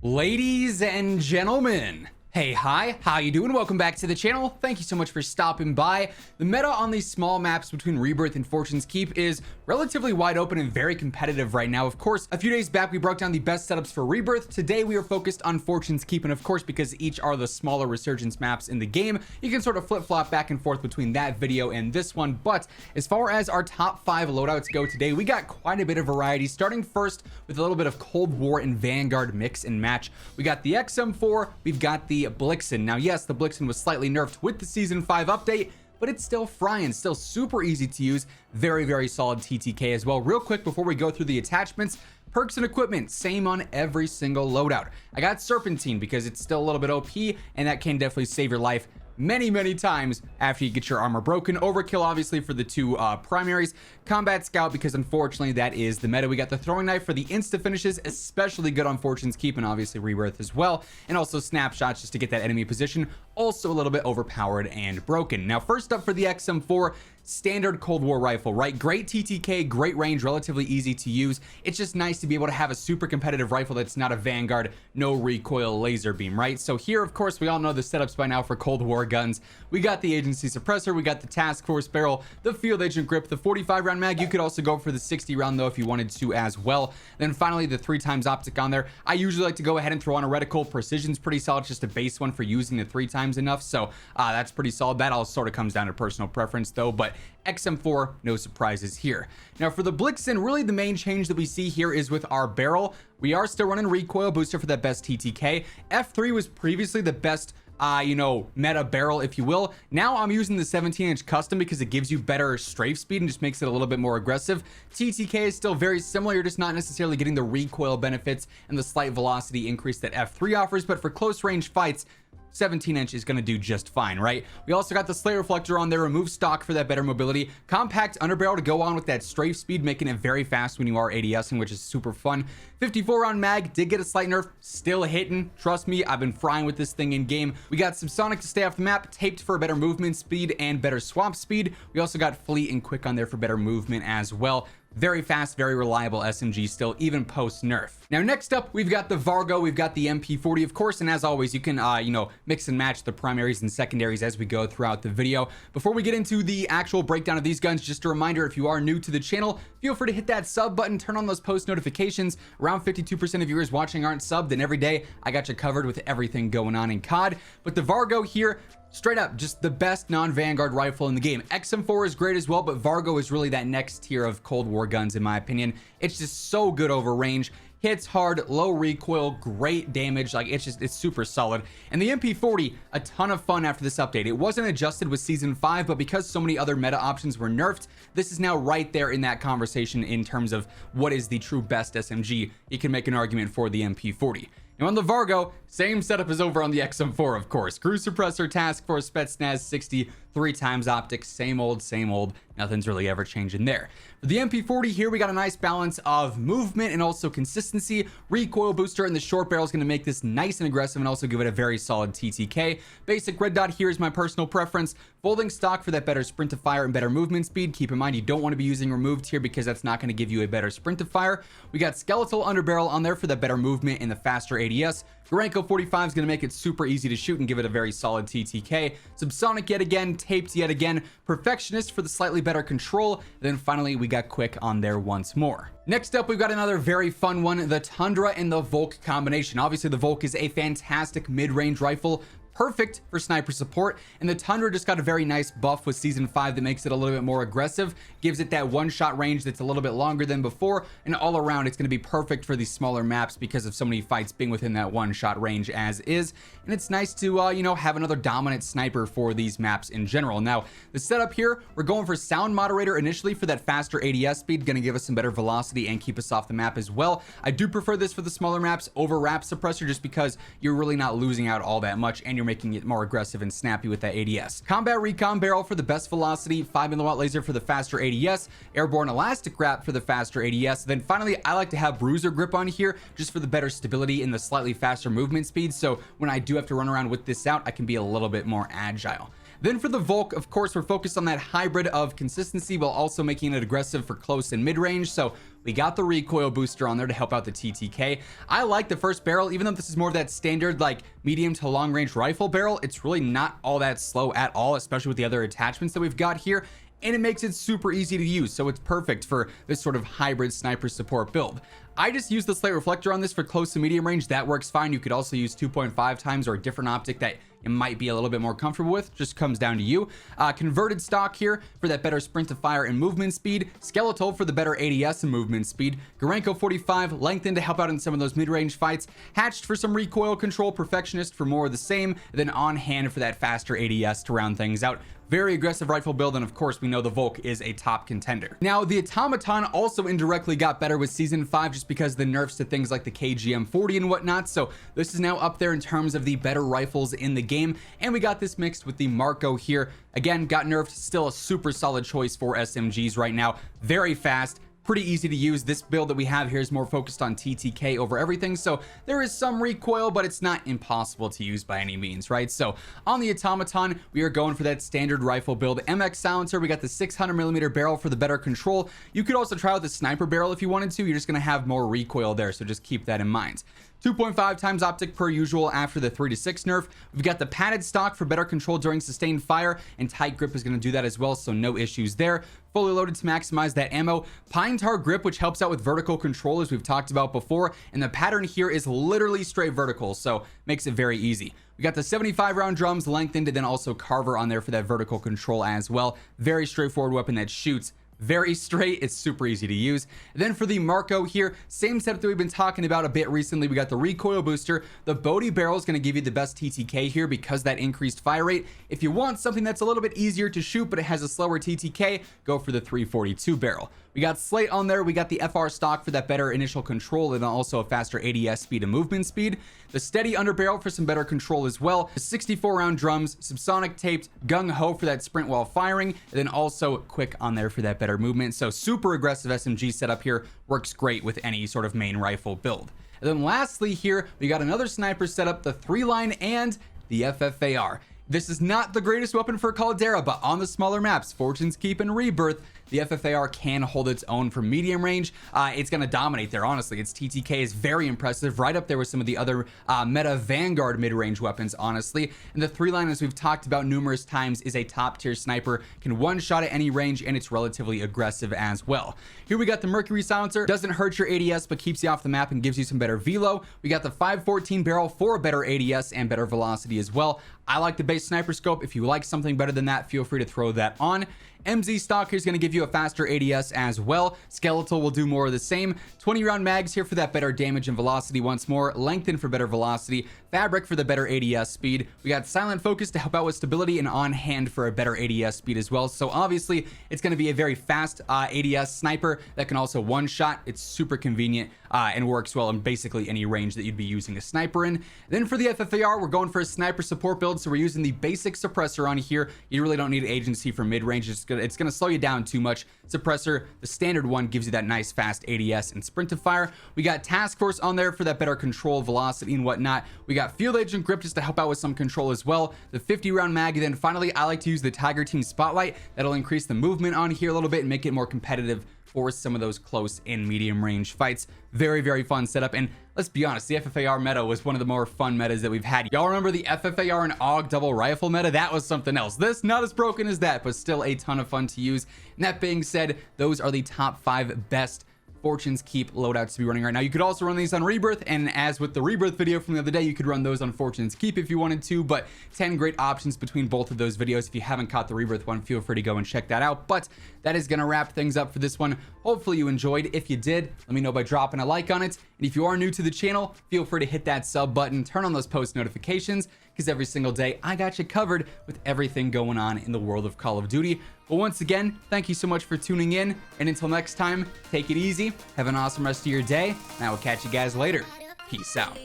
Ladies and gentlemen, hey, hi, how you doing? Welcome back to the channel. Thank you so much for stopping by. The meta on these small maps between Rebirth and Fortune's Keep is relatively wide open and very competitive right now. Of course, a few days back we broke down the best setups for Rebirth. Today we are focused on Fortune's Keep, and of course, because each are the smaller Resurgence maps in the game, you can sort of flip-flop back and forth between that video and this one. But as far as our top 5 loadouts go today, we got quite a bit of variety, starting first with a little bit of Cold War and Vanguard mix and match. We got the XM4, we've got the Blixen. Now, yes, the Blixen was slightly nerfed with the Season 5 update, but it's still frying, still super easy to use. Very, very solid TTK as well. Real quick, before we go through the attachments, perks and equipment, same on every single loadout. I got Serpentine because it's still a little bit OP, and that can definitely save your life many times after you get your armor broken. Overkill, obviously, for the two primaries. Combat Scout, because unfortunately that is the meta. We got the Throwing Knife for the insta finishes, especially good on Fortune's Keep and obviously Rebirth as well. And also Snapshots just to get that enemy position, also a little bit overpowered and broken. Now, first up for the XM4, standard Cold War rifle, right? Great TTK, great range, relatively easy to use. It's just nice to be able to have a super competitive rifle that's not a Vanguard, no recoil laser beam, right? So here, of course, we all know the setups by now for Cold War guns. We got the Agency Suppressor, we got the Task Force barrel, the Field Agent grip, the 45 round mag. You could also go for the 60 round though if you wanted to as well. Then finally, the 3x optic on there. I usually like to go ahead and throw on a reticle. Precision's pretty solid, just a base one for using the 3x enough. So that's pretty solid. That all sort of comes down to personal preference though, but XM4, no surprises here. Now for the Blixen, really the main change that we see here is with our barrel. We are still running recoil booster for that best TTK. F3 was previously the best meta barrel, if you will. Now I'm using the 17-inch custom because it gives you better strafe speed and just makes it a little bit more aggressive. TTK is still very similar. You're just not necessarily getting the recoil benefits and the slight velocity increase that F3 offers, but for close range fights, 17-inch is going to do just fine, right? We also got the Slayer Reflector on there, remove stock for that better mobility. Compact underbarrel to go on with that strafe speed, making it very fast when you are ADSing, which is super fun. 54 round mag, did get a slight nerf, still hitting. Trust me, I've been frying with this thing in game. We got Subsonic to stay off the map, taped for better movement speed and better swap speed. We also got Fleet and Quick on there for better movement as well. Very fast, very reliable SMG still, even post nerf. Now next up, we've got the Vargo, we've got the MP40, of course, and as always, you can mix and match the primaries and secondaries as we go throughout the video. Before we get into the actual breakdown of these guns, just a reminder, if you are new to the channel, feel free to hit that sub button, turn on those post notifications. Around 52% of viewers watching aren't subbed, and every day I got you covered with everything going on in COD. But the Vargo here, straight up, just the best non-Vanguard rifle in the game. XM4 is great as well, but Vargo is really that next tier of Cold War guns, in my opinion. It's just so good over range. Hits hard, low recoil, great damage. Like, it's super solid. And the MP40, a ton of fun after this update. It wasn't adjusted with Season 5, but because so many other meta options were nerfed, this is now right there in that conversation in terms of what is the true best SMG. You can make an argument for the MP40. Now on the Vargo, same setup as over on the XM4, of course. Cruise Suppressor, Task Force, Spetsnaz, 60, 3x optics, same old, nothing's really ever changing there. For the MP40 here, we got a nice balance of movement and also consistency. Recoil booster and the short barrel is going to make this nice and aggressive and also give it a very solid TTK. Basic red dot here is my personal preference. Folding stock for that better sprint to fire and better movement speed. Keep in mind, you don't want to be using removed here because that's not going to give you a better sprint to fire. We got skeletal underbarrel on there for the better movement and the faster ADS. Gorenko 45 is going to make it super easy to shoot and give it a very solid TTK. Subsonic yet again, taped yet again, Perfectionist for the slightly better control, and then finally we got Quick on there once more. Next up, we've got another very fun one, the Tundra and the Volk combination. Obviously, the Volk is a fantastic mid-range rifle, perfect for sniper support, and the Tundra just got a very nice buff with Season 5 that makes it a little bit more aggressive, gives it that one-shot range that's a little bit longer than before, and all around it's going to be perfect for these smaller maps because of so many fights being within that one-shot range as is. And it's nice to have another dominant sniper for these maps in general. Now the setup here, we're going for Sound Moderator initially for that faster ADS speed, going to give us some better velocity and keep us off the map as well. I do prefer this for the smaller maps over Wrap Suppressor just because you're really not losing out all that much and you're making it more aggressive and snappy with that ADS. Combat Recon Barrel for the best velocity, 5mm laser for the faster ADS, Airborne Elastic Wrap for the faster ADS. Then finally, I like to have Bruiser Grip on here just for the better stability and the slightly faster movement speed. So when I do have to run around with this out, I can be a little bit more agile. Then for the Volk, of course, we're focused on that hybrid of consistency while also making it aggressive for close and mid-range. So we got the recoil booster on there to help out the TTK. I like the first barrel, even though this is more of that standard like medium to long range rifle barrel. It's really not all that slow at all, especially with the other attachments that we've got here. And it makes it super easy to use, so it's perfect for this sort of hybrid sniper support build. I just use the slate reflector on this for close to medium range. That works fine. You could also use 2.5 times or a different optic that you might be a little bit more comfortable with. Just comes down to you. Converted stock here for that better sprint to fire and movement speed. Skeletal for the better ADS and movement speed. Gorenko 45 lengthened to help out in some of those mid-range fights. Hatched for some recoil control. Perfectionist for more of the same. Then on hand for that faster ADS to round things out. Very aggressive rifle build, and of course we know the Volk is a top contender. Now the Automaton also indirectly got better with season 5 just because of the nerfs to things like the XM4 and whatnot, so this is now up there in terms of the better rifles in the game. And we got this mixed with the Marco here. Again, got nerfed, still a super solid choice for SMGs right now. Very fast, pretty easy to use. This build that we have here is more focused on TTK over everything, so there is some recoil, but it's not impossible to use by any means, right? So on the Automaton, we are going for that standard rifle build. MX silencer, we got the 600mm barrel for the better control. You could also try out the sniper barrel if you wanted to. You're just going to have more recoil there, so just keep that in mind. 2.5 times optic per usual after the 3-6 nerf. We've got the padded stock for better control during sustained fire, and tight grip is going to do that as well, so no issues there. Fully loaded to maximize that ammo. Pine tar grip, which helps out with vertical control as we've talked about before, and the pattern here is literally straight vertical, so makes it very easy. We got the 75 round drums lengthened, and then also Carver on there for that vertical control as well. Very straightforward weapon that shoots very straight. It's super easy to use. And then for the Marco here, same setup that we've been talking about a bit recently. We got the recoil booster. The Bodhi barrel is going to give you the best TTK here because that increased fire rate. If you want something that's a little bit easier to shoot but it has a slower TTK, go for the 342 barrel. We got slate on there. We got the FR stock for that better initial control and also a faster ADS speed and movement speed. The steady underbarrel for some better control as well. The 64 round drums, subsonic taped, gung ho for that sprint while firing, and then also quick on there for that better movement. So super aggressive SMG setup here, works great with any sort of main rifle build. And then lastly here, we got another sniper setup, the 3-line and the FFAR. This is not the greatest weapon for Caldera, but on the smaller maps, Fortune's Keep and Rebirth, the FFAR can hold its own from medium range. It's going to dominate there, honestly. Its TTK is very impressive, right up there with some of the other meta Vanguard mid-range weapons, honestly. And the 3-line, as we've talked about numerous times, is a top-tier sniper, can one-shot at any range, and it's relatively aggressive as well. Here we got the Mercury silencer. Doesn't hurt your ADS, but keeps you off the map and gives you some better velo. We got the 514 barrel for a better ADS and better velocity as well. I like the base sniper scope. If you like something better than that, feel free to throw that on. MZ stock here is going to give you a faster ADS as well. Skeletal will do more of the same. 20 round mags here for that better damage and velocity once more. Lengthen for better velocity. Fabric for the better ADS speed. We got silent focus to help out with stability, and on hand for a better ADS speed as well. So obviously it's going to be a very fast ADS sniper that can also one shot. It's super convenient and works well in basically any range that you'd be using a sniper in. Then for the FFAR, we're going for a sniper support build, so we're using the basic suppressor on here. You really don't need agency for mid-range. It's gonna slow you down too much. Suppressor, the standard one, gives you that nice fast ADS and sprint to fire. We got task force on there for that better control, velocity, and whatnot. We got field agent grip just to help out with some control as well. The 50 round mag. And then finally, I like to use the Tiger Team Spotlight. That'll increase the movement on here a little bit and make it more competitive for some of those close and medium range fights. Very, very fun setup. And let's be honest, the FFAR meta was one of the more fun metas that we've had. Y'all remember the FFAR and AUG double rifle meta? That was something else. This, not as broken as that, but still a ton of fun to use. And that being said, those are the top 5 best Fortune's Keep loadouts to be running right now. You could also run these on Rebirth, and as with the Rebirth video from the other day, you could run those on Fortune's Keep if you wanted to, but 10 great options between both of those videos. If you haven't caught the Rebirth one, feel free to go and check that out. But that is going to wrap things up for this one. Hopefully you enjoyed. If you did, let me know by dropping a like on it. And if you are new to the channel, feel free to hit that sub button, turn on those post notifications, because every single day I got you covered with everything going on in the world of Call of Duty. But once again, thank you so much for tuning in, and until next time, take it easy, have an awesome rest of your day, and I will catch you guys later. Peace out.